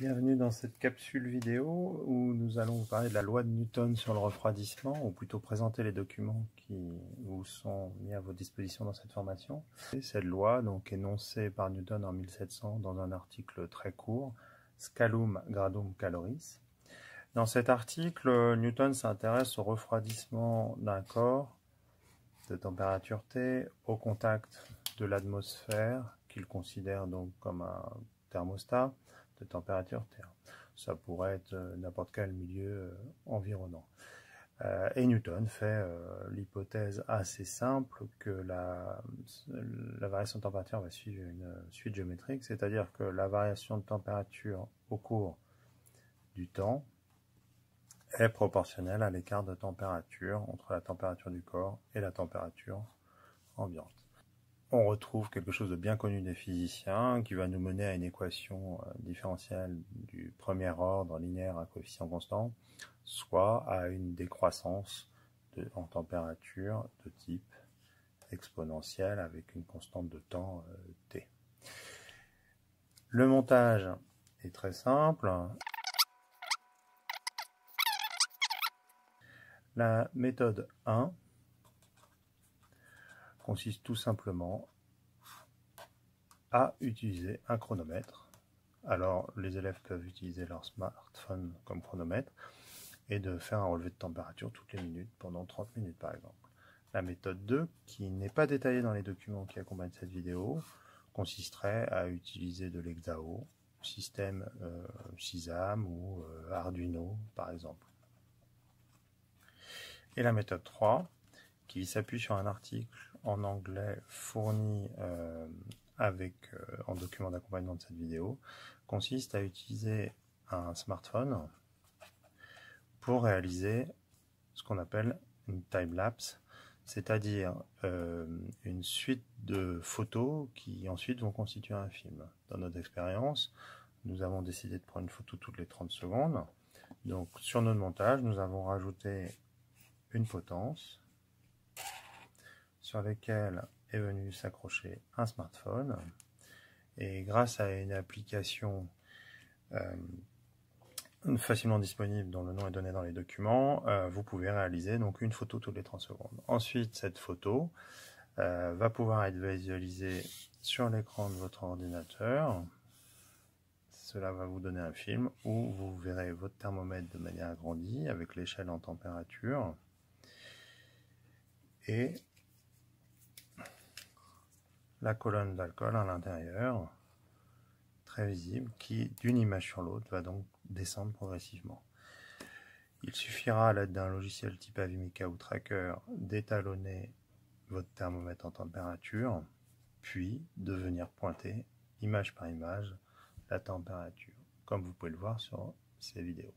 Bienvenue dans cette capsule vidéo où nous allons vous parler de la loi de Newton sur le refroidissement, ou plutôt présenter les documents qui vous sont mis à votre disposition dans cette formation. Cette loi, donc énoncée par Newton en 1700 dans un article très court, Scalum Gradum Caloris. Dans cet article, Newton s'intéresse au refroidissement d'un corps de température T au contact de l'atmosphère, qu'il considère donc comme un thermostat de température T. Ça pourrait être n'importe quel milieu environnant. Et Newton fait l'hypothèse assez simple que la variation de température va suivre une suite géométrique, c'est-à-dire que la variation de température au cours du temps est proportionnelle à l'écart de température entre la température du corps et la température ambiante. On retrouve quelque chose de bien connu des physiciens qui va nous mener à une équation différentielle du premier ordre linéaire à coefficient constant, soit à une décroissance en température de type exponentielle avec une constante de temps t. Le montage est très simple. La méthode 1 consiste tout simplement à utiliser un chronomètre. Alors, les élèves peuvent utiliser leur smartphone comme chronomètre et de faire un relevé de température toutes les minutes, pendant 30 minutes par exemple. La méthode 2, qui n'est pas détaillée dans les documents qui accompagnent cette vidéo, consisterait à utiliser de l'Hexao, système Sysam ou Arduino par exemple. Et la méthode 3, qui s'appuie sur un article en anglais fourni en document d'accompagnement de cette vidéo, consiste à utiliser un smartphone pour réaliser ce qu'on appelle une time-lapse, c'est-à-dire une suite de photos qui ensuite vont constituer un film. Dans notre expérience, nous avons décidé de prendre une photo toutes les 30 secondes. Donc sur notre montage, nous avons rajouté une potence sur laquelle est venu s'accrocher un smartphone, et grâce à une application facilement disponible dont le nom est donné dans les documents, vous pouvez réaliser donc une photo toutes les 30 secondes. Ensuite, cette photo va pouvoir être visualisée sur l'écran de votre ordinateur. Cela va vous donner un film où vous verrez votre thermomètre de manière agrandie avec l'échelle en température et la colonne d'alcool à l'intérieur, très visible, qui d'une image sur l'autre va donc descendre progressivement. Il suffira à l'aide d'un logiciel type Avimica ou Tracker d'étalonner votre thermomètre en température, puis de venir pointer, image par image, la température, comme vous pouvez le voir sur ces vidéos.